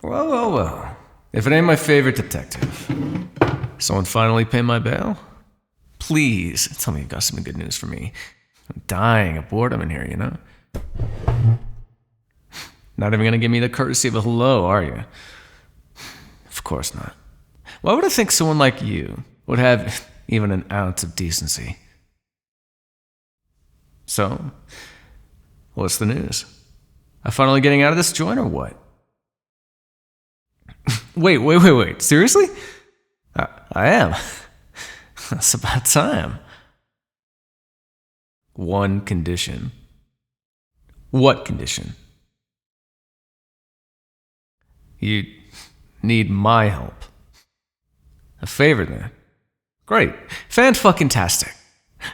Well. If it ain't my favorite detective. Someone finally pay my bail? Please, tell me you've got some good news for me. I'm dying of boredom in here, you know? Not even gonna give me the courtesy of a hello, are you? Of course not. Why would I think someone like you would have even an ounce of decency? So, what's the news? I finally getting out of this joint or what? Wait. Seriously? I am. That's about time. One condition. What condition? You need my help. A favor then. Great. Fan-fucking-tastic.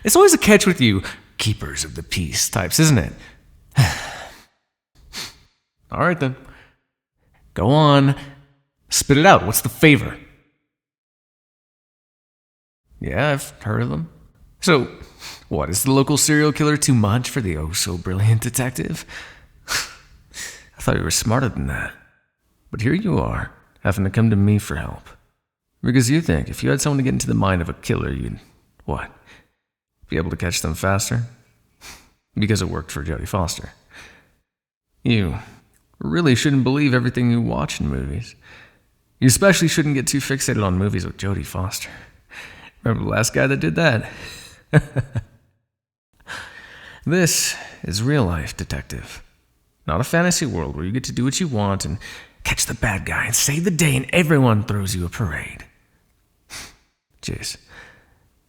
It's always a catch with you keepers of the peace types, isn't it? Alright then. Go on. Spit it out. What's the favor? Yeah, I've heard of them. So, what, is the local serial killer too much for the oh-so-brilliant detective? I thought you were smarter than that. But here you are, having to come to me for help. Because you think if you had someone to get into the mind of a killer, you'd, what, be able to catch them faster? Because it worked for Jodie Foster. You really shouldn't believe everything you watch in movies. You especially shouldn't get too fixated on movies with Jodie Foster. Remember the last guy that did that? This is real life, detective. Not a fantasy world where you get to do what you want and catch the bad guy and save the day and everyone throws you a parade. Jeez.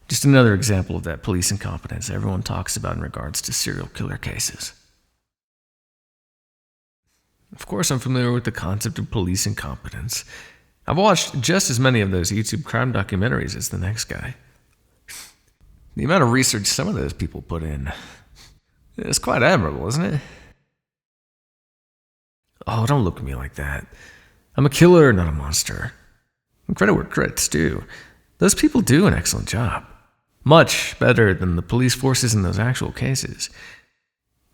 Just another example of that police incompetence everyone talks about in regards to serial killer cases. Of course, I'm familiar with the concept of police incompetence. I've watched just as many of those YouTube crime documentaries as the next guy. The amount of research some of those people put in is quite admirable, isn't it? Oh, don't look at me like that. I'm a killer, not a monster. And credit where credit's due. Those people do an excellent job. Much better than the police forces in those actual cases.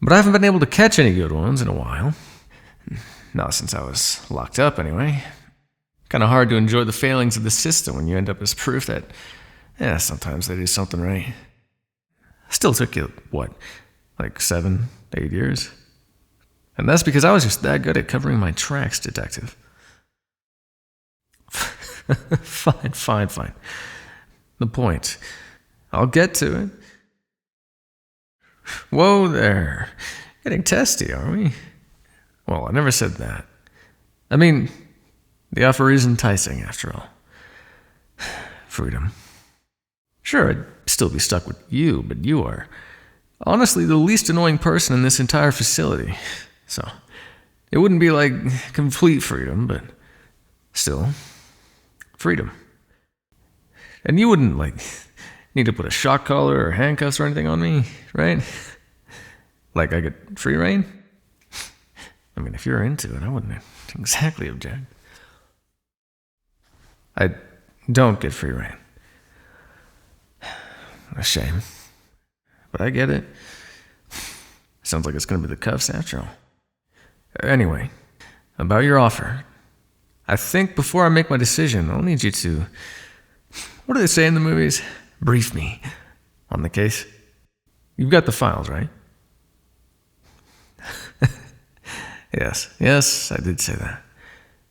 But I haven't been able to catch any good ones in a while. Not since I was locked up, anyway. Kind of hard to enjoy the failings of the system when you end up as proof that, sometimes they do something right. Still took you, what, like 7, 8 years? And that's because I was just that good at covering my tracks, detective. Fine. The point. I'll get to it. Whoa there. Getting testy, are we? Well, I never said that. I mean, the offer is enticing, after all. Freedom. Sure, I'd still be stuck with you, but you are honestly the least annoying person in this entire facility. So, it wouldn't be like complete freedom, but still, freedom. And you wouldn't, need to put a shock collar or handcuffs or anything on me, right? Like I get free reign? I mean, if you're into it, I wouldn't exactly object. I don't get free reign. A shame. But I get it. Sounds like it's going to be the cuffs after all. Anyway, about your offer. I think before I make my decision, I'll need you to, what do they say in the movies? Brief me on the case. You've got the files, right? Yes, I did say that.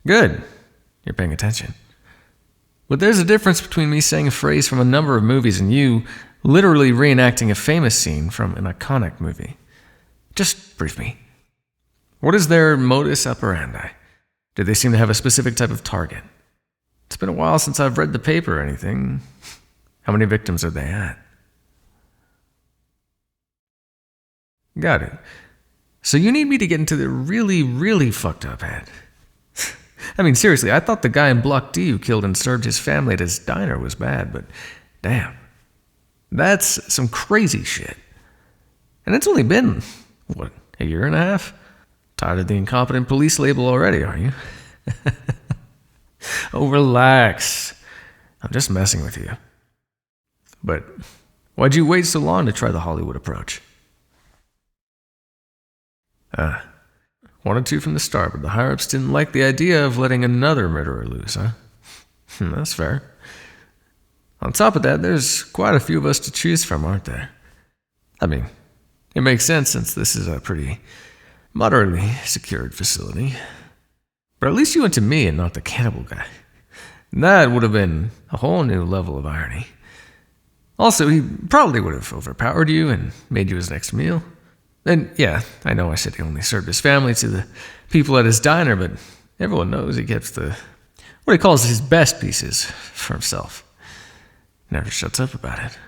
Good. You're paying attention. But there's a difference between me saying a phrase from a number of movies and you literally reenacting a famous scene from an iconic movie. Just brief me. What is their modus operandi? Do they seem to have a specific type of target? It's been a while since I've read the paper or anything. How many victims are they at? Got it. So you need me to get into the really, really fucked up head. I mean, seriously, I thought the guy in Block D who killed and served his family at his diner was bad, but damn. That's some crazy shit. And it's only been, what, a year and a half? Tired of the incompetent police label already, are you? Oh, relax. I'm just messing with you. But why'd you wait so long to try the Hollywood approach? Wanted to from the start, but the higher-ups didn't like the idea of letting another murderer loose, huh? That's fair. On top of that, there's quite a few of us to choose from, aren't there? I mean, it makes sense since this is a pretty moderately secured facility. But at least you went to me and not the cannibal guy. That would have been a whole new level of irony. Also, he probably would have overpowered you and made you his next meal. And yeah, I know I said he only served his family to the people at his diner, but everyone knows he keeps what he calls his best pieces for himself. Never shuts up about it.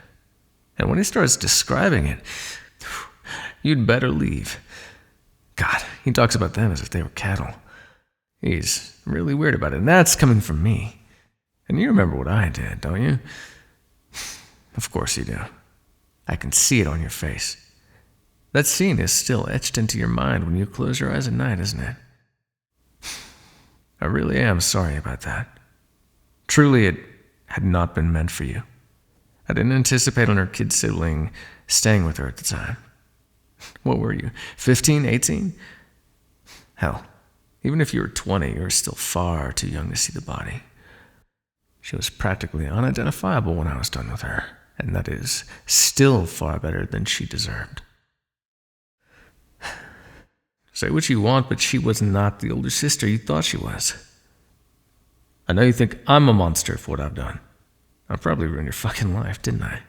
And when he starts describing it, you'd better leave. God, he talks about them as if they were cattle. He's really weird about it, and that's coming from me. And you remember what I did, don't you? Of course you do. I can see it on your face. That scene is still etched into your mind when you close your eyes at night, isn't it? I really am sorry about that. Truly, it had not been meant for you. I didn't anticipate on her kid sibling staying with her at the time. What were you, 15, 18? Hell, even if you were 20, you were still far too young to see the body. She was practically unidentifiable when I was done with her, and that is still far better than she deserved. Say what you want, but she was not the older sister you thought she was. I know you think I'm a monster for what I've done. I probably ruined your fucking life, didn't I?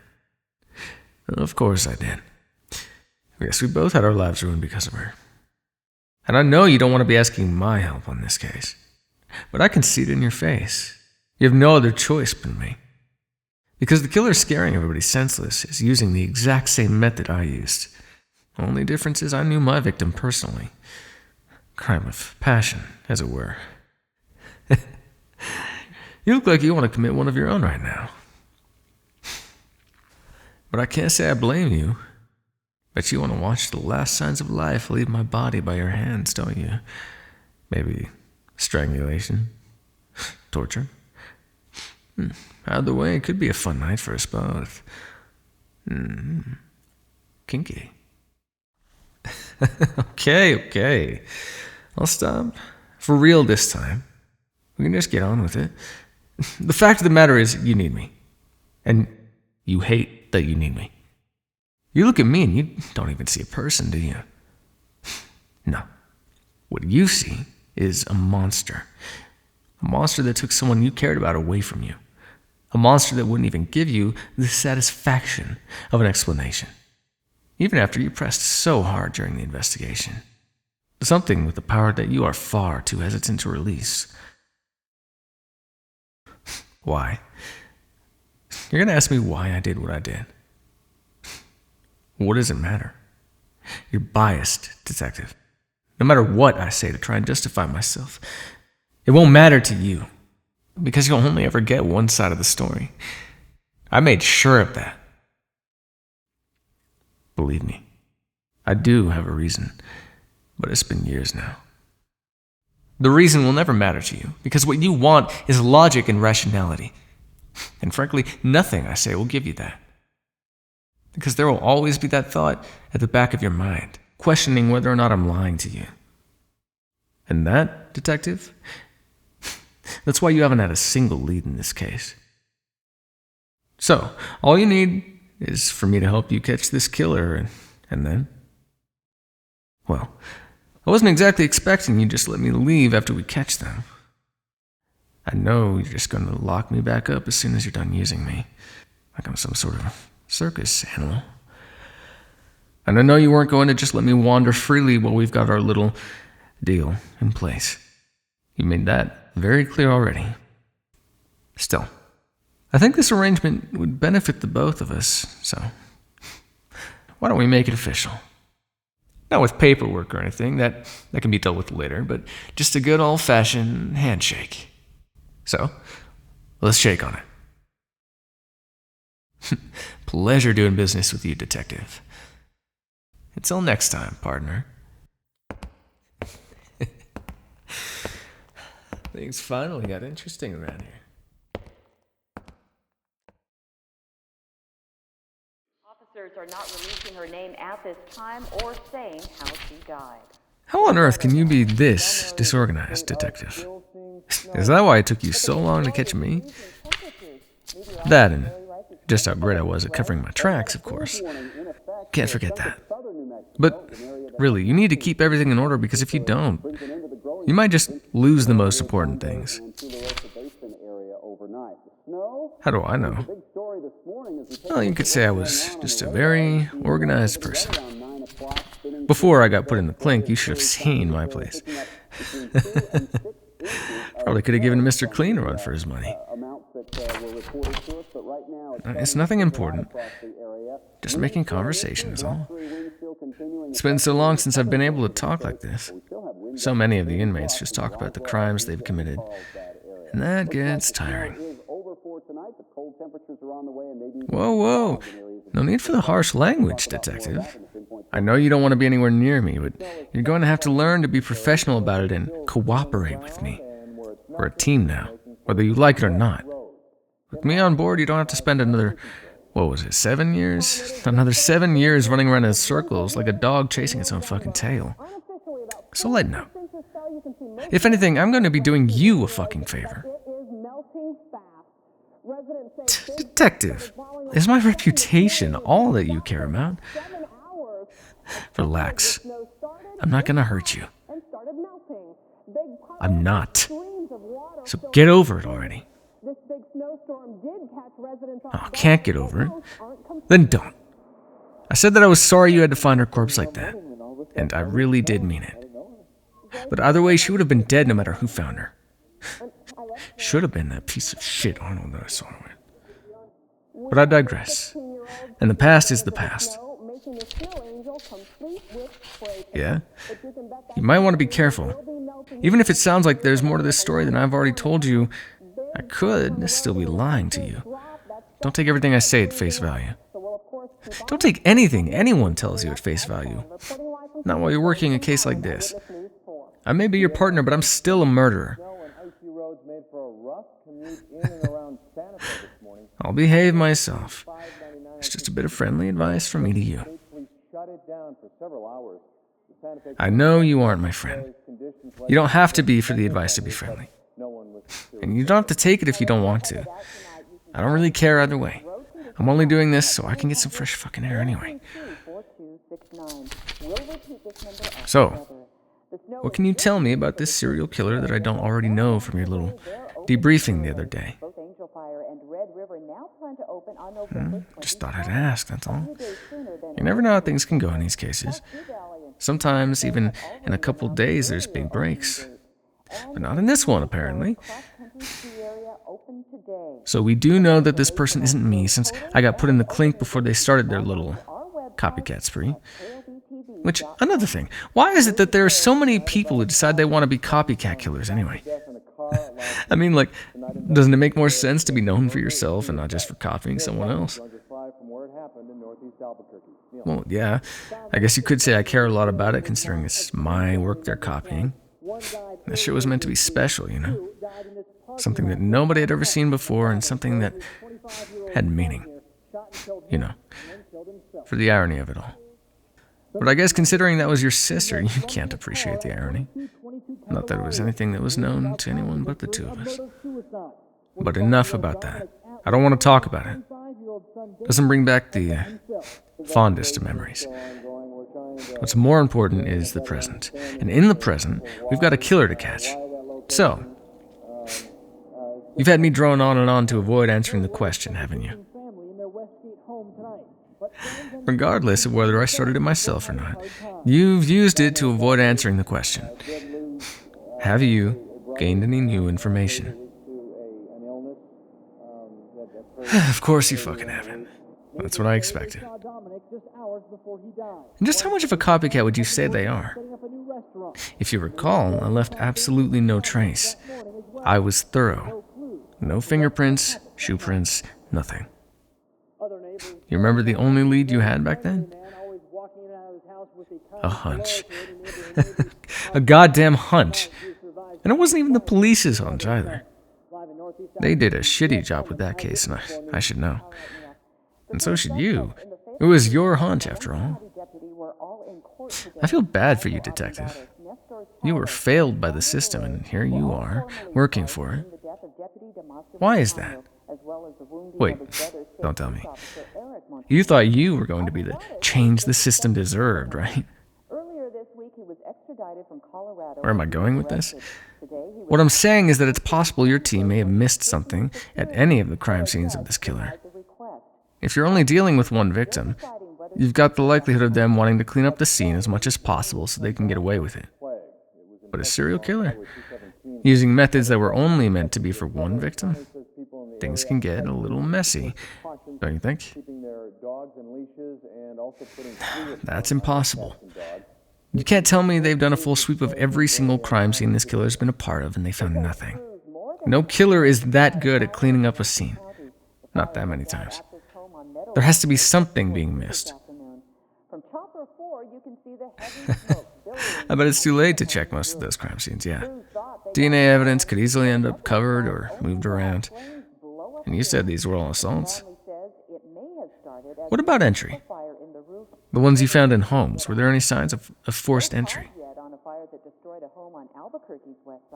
Of course I did. Yes, we both had our lives ruined because of her. And I know you don't want to be asking my help on this case, but I can see it in your face. You have no other choice but me. Because the killer scaring everybody senseless is using the exact same method I used. Only difference is I knew my victim personally. Crime of passion, as it were. You look like you want to commit one of your own right now. But I can't say I blame you. Bet you want to watch the last signs of life leave my body by your hands, don't you? Maybe strangulation? Torture? Either way, it could be a fun night for us both. Kinky. Okay. I'll stop. For real this time. We can just get on with it. The fact of the matter is, you need me. And you hate that you need me. You look at me and you don't even see a person, do you? No. What you see is a monster. A monster that took someone you cared about away from you. A monster that wouldn't even give you the satisfaction of an explanation. Even after you pressed so hard during the investigation. Something with the power that you are far too hesitant to release. Why? You're going to ask me why I did what I did. What does it matter? You're biased, detective. No matter what I say to try and justify myself, it won't matter to you. Because you'll only ever get one side of the story. I made sure of that. Believe me, I do have a reason, but it's been years now. The reason will never matter to you, because what you want is logic and rationality. And frankly, nothing I say will give you that. Because there will always be that thought at the back of your mind, questioning whether or not I'm lying to you. And that, detective, that's why you haven't had a single lead in this case. So, all you need is for me to help you catch this killer, and then? Well, I wasn't exactly expecting you just let me leave after we catch them. I know you're just going to lock me back up as soon as you're done using me, like I'm some sort of circus animal. And I know you weren't going to just let me wander freely while we've got our little deal in place. You made that very clear already. Still, I think this arrangement would benefit the both of us, so why don't we make it official? Not with paperwork or anything, that can be dealt with later, but just a good old-fashioned handshake. So, let's shake on it. Pleasure doing business with you, detective. Until next time, partner. Things finally got interesting around here. Officers are not releasing her name at this time or saying how she died. How on earth can you be this disorganized, detective? Is that why it took you so long to catch me? That and just how great I was at covering my tracks, of course. Can't forget that. But really, you need to keep everything in order because if you don't, you might just lose the most important things. How do I know? Well, you could say I was just a very organized person. Before I got put in the clink, you should have seen my place. Probably could have given Mr. Clean a run for his money. It's nothing important. Just making conversation is all. It's been so long since I've been able to talk like this. So many of the inmates just talk about the crimes they've committed, and that gets tiring. Whoa. No need for the harsh language, detective. I know you don't want to be anywhere near me, but you're going to have to learn to be professional about it and cooperate with me. We're a team now, whether you like it or not. With me on board, you don't have to spend another, 7 years? Another 7 years running around in circles like a dog chasing its own fucking tail. So lighten up. If anything, I'm going to be doing you a fucking favor. Detective, is my reputation all that you care about? Relax. I'm not going to hurt you. I'm not. So get over it already. Oh, can't get over it? Then don't. I said that I was sorry you had to find her corpse like that. And I really did mean it. But either way, she would have been dead no matter who found her. Should have been that piece of shit Arnold that I saw her with. But I digress. And the past is the past. Yeah? You might want to be careful. Even if it sounds like there's more to this story than I've already told you, I could still be lying to you. Don't take everything I say at face value. Don't take anything anyone tells you at face value. Not while you're working a case like this. I may be your partner, but I'm still a murderer. I'll behave myself. It's just a bit of friendly advice from me to you. I know you aren't my friend. You don't have to be for the advice to be friendly. And you don't have to take it if you don't want to. I don't really care either way. I'm only doing this so I can get some fresh fucking air anyway. So, what can you tell me about this serial killer that I don't already know from your little debriefing the other day? Just thought I'd ask, that's all. You never know how things can go in these cases. Sometimes, even in a couple days, there's big breaks. But not in this one, apparently. So we do know that this person isn't me, since I got put in the clink before they started their little copycat spree. Which, another thing, why is it that there are so many people who decide they want to be copycat killers anyway? I mean, doesn't it make more sense to be known for yourself and not just for copying someone else? Well, yeah, I guess you could say I care a lot about it, considering it's my work they're copying. This shit was meant to be special, you know? Something that nobody had ever seen before, and something that had meaning. You know, for the irony of it all. But I guess considering that was your sister, you can't appreciate the irony. Not that it was anything that was known to anyone but the two of us. But enough about that. I don't want to talk about it. Doesn't bring back the fondest of memories. What's more important is the present. And in the present, we've got a killer to catch. So, you've had me drone on and on to avoid answering the question, haven't you? Regardless of whether I started it myself or not, you've used it to avoid answering the question. Have you gained any new information? Of course you fucking haven't. That's what I expected. And just how much of a copycat would you say they are? If you recall, I left absolutely no trace. I was thorough. No fingerprints, shoe prints, nothing. You remember the only lead you had back then? A hunch. A goddamn hunch. And it wasn't even the police's hunch either. They did a shitty job with that case, and I should know. And so should you. It was your hunch, after all. I feel bad for you, detective. You were failed by the system, and here you are, working for it. Why is that? Wait, don't tell me. You thought you were going to be the change the system deserved, right? Where am I going with this? What I'm saying is that it's possible your team may have missed something at any of the crime scenes of this killer. If you're only dealing with one victim, you've got the likelihood of them wanting to clean up the scene as much as possible so they can get away with it. But a serial killer? Using methods that were only meant to be for one victim? Things can get a little messy, don't you think? That's impossible. You can't tell me they've done a full sweep of every single crime scene this killer's been a part of and they found nothing. No killer is that good at cleaning up a scene. Not that many times. There has to be something being missed. I bet it's too late to check most of those crime scenes, yeah. DNA evidence could easily end up covered or moved around. And you said these were all assaults. What about entry? The ones you found in homes, were there any signs of forced entry?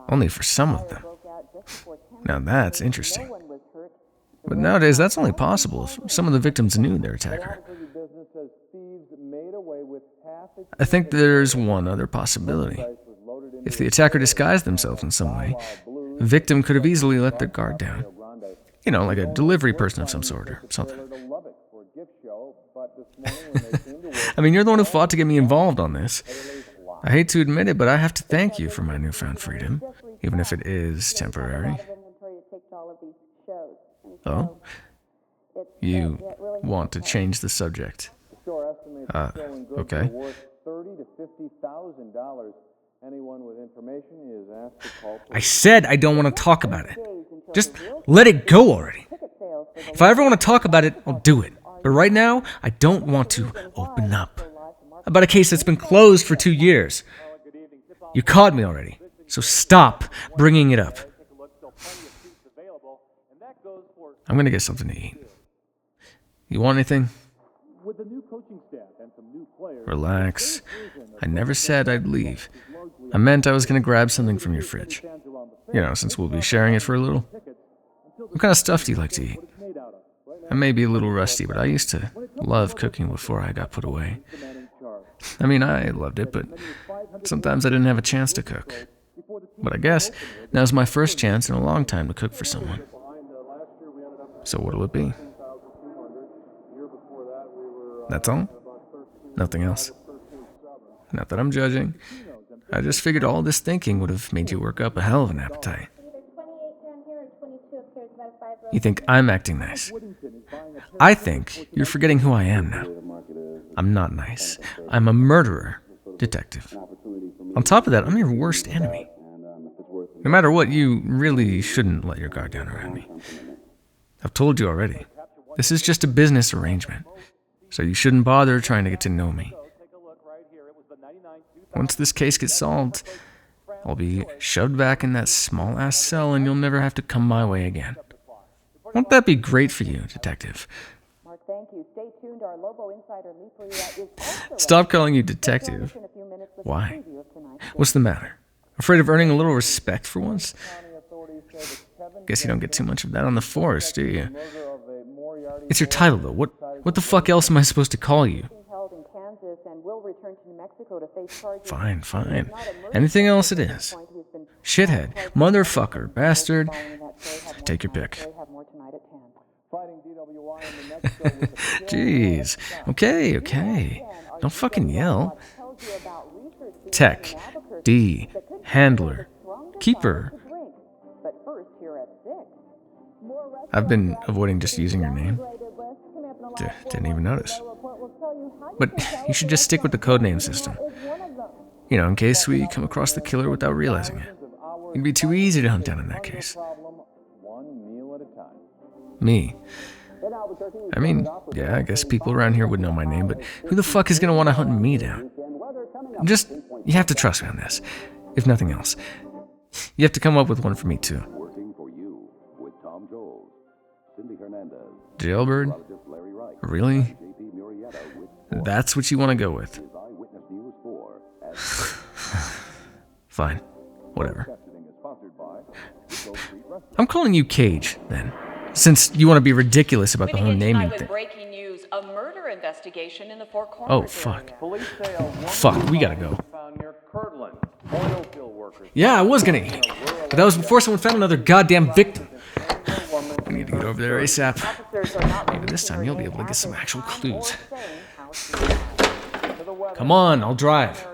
Only for some of them. Now that's interesting. But nowadays, that's only possible if some of the victims knew their attacker. I think there's one other possibility. If the attacker disguised themselves in some way, the victim could have easily let their guard down. You know, like a delivery person of some sort or something. I mean, you're the one who fought to get me involved on this. I hate to admit it, but I have to thank you for my newfound freedom, even if it is temporary. Oh? You want to change the subject? Okay. I said I don't want to talk about it. Just let it go already. If I ever want to talk about it, I'll do it. But right now, I don't want to open up about a case that's been closed for 2 years. You caught me already, so stop bringing it up. I'm going to get something to eat. You want anything? Relax. I never said I'd leave. I meant I was going to grab something from your fridge. You know, since we'll be sharing it for a little. What kind of stuff do you like to eat? I may be a little rusty, but I used to love cooking before I got put away. I mean, I loved it, but sometimes I didn't have a chance to cook. But I guess now's my first chance in a long time to cook for someone. So what'll it be? That's all? Nothing else? Not that I'm judging. I just figured all this thinking would have made you work up a hell of an appetite. You think I'm acting nice? I think you're forgetting who I am now. I'm not nice. I'm a murderer, detective. On top of that, I'm your worst enemy. No matter what, you really shouldn't let your guard down around me. I've told you already. This is just a business arrangement, so you shouldn't bother trying to get to know me. Once this case gets solved, I'll be shoved back in that small-ass cell and you'll never have to come my way again. Won't that be great for you, detective? Stop calling you detective. Why? What's the matter? Afraid of earning a little respect for once? Guess you don't get too much of that on the force, do you? It's your title, though. What the fuck else am I supposed to call you? Fine. Anything else it is. Shithead, motherfucker, bastard. Take your pick. Jeez. Okay. Don't fucking yell. Tech. D. Handler. Keeper. I've been avoiding just using your name. Didn't even notice. But you should just stick with the codename system. You know, in case we come across the killer without realizing it. It'd be too easy to hunt down in that case. Me. I mean, yeah, I guess people around here would know my name, but who the fuck is gonna want to hunt me down? You have to trust me on this. If nothing else. You have to come up with one for me, too. Jailbird? Really? That's what you want to go with? Fine. Whatever. I'm calling you Cage, then. Since you want to be ridiculous about the whole naming thing. Breaking news, a murder investigation in the Four Corners Oh, fuck. area. Fuck, we gotta go. Yeah, I was gonna eat. But that was before someone found another goddamn victim. I need to get over there ASAP. Maybe this time you'll be able to get some actual clues. Come on, I'll drive.